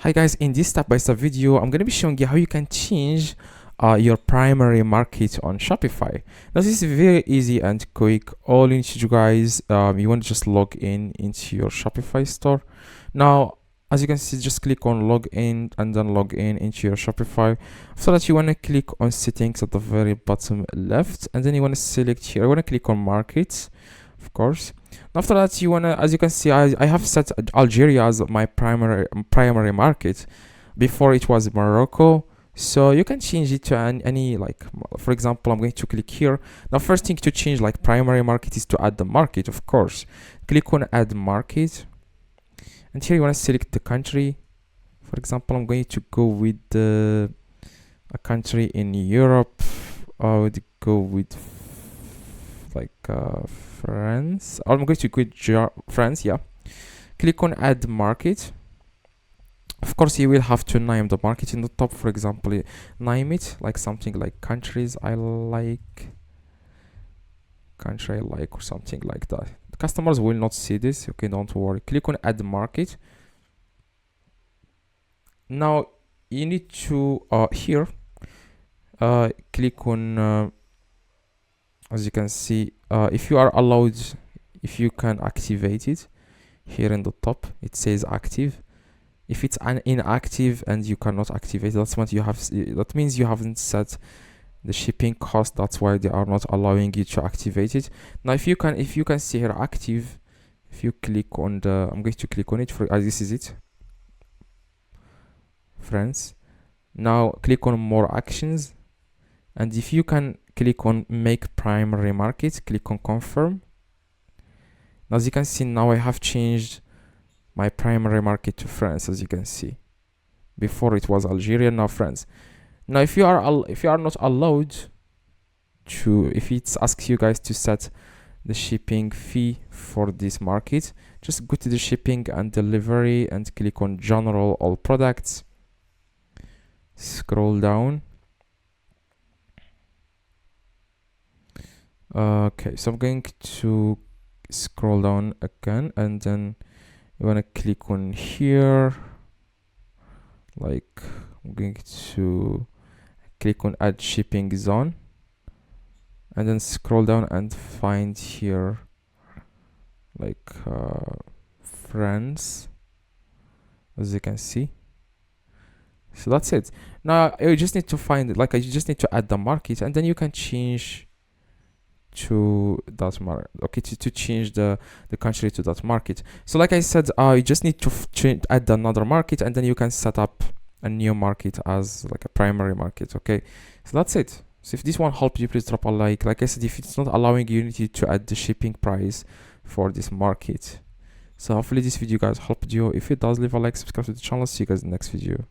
Hi guys, in this step-by-step video, I'm going to be showing you how you can change your primary market on Shopify. Now this is very easy and quick. All you need to do, guys, you want to just log in into your Shopify store. Now, as you can see, just click on log in and then log in into your Shopify. After that, you want to click on settings at the very bottom left, and then you want to select here. I want to click on markets, of course. After that, you wanna, as you can see, I have set Algeria as my primary market. Before it was Morocco, so you can change it to any, like, for example, I'm going to click here. Now, first thing to change like primary market is to add the market, of course. Click on add market, and here you want to select the country. For example, I'm going to go with a country in Europe. I would go with France. I'm going to quit France. Yeah, click on add market. Of course, you will have to name the market in the top. For example, name it like something like countries I like, country I like, or something like that. The customers will not see this. Okay, don't worry. Click on add market. Now you need to here click on as you can see, if you are allowed, if you can activate it. Here in the top it says active. If it's inactive and you cannot activate, that's what you have. That means you haven't set the shipping cost. That's why they are not allowing you to activate it. Now if you can see here active, if you click on the, I'm going to click on it for this is it, France. Now click on more actions, and if you can click on make primary market, click on confirm. Now, as you can see, now I have changed my primary market to France. As you can see, before it was Algeria, now France. Now if you are not allowed to, if it asks you guys to set the shipping fee for this market, just go to the shipping and delivery and click on general all products. Scroll down. Okay, so I'm going to scroll down again, and then you want to click on here, like I'm going to click on add shipping zone, and then scroll down and find here like France, as you can see. So that's it. Now you just need to find it, like you just need to add the market, and then you can change to that market. Okay, to change the country to that market. So like I said, you just need to add another market, and then you can set up a new market as like a primary market. Okay, so that's it. So if this one helped you, please drop a like. Like I said, if it's not allowing you, you need to add the shipping price for this market. So hopefully this video guys helped you. If it does, leave a like, subscribe to the channel. See you guys in the next video.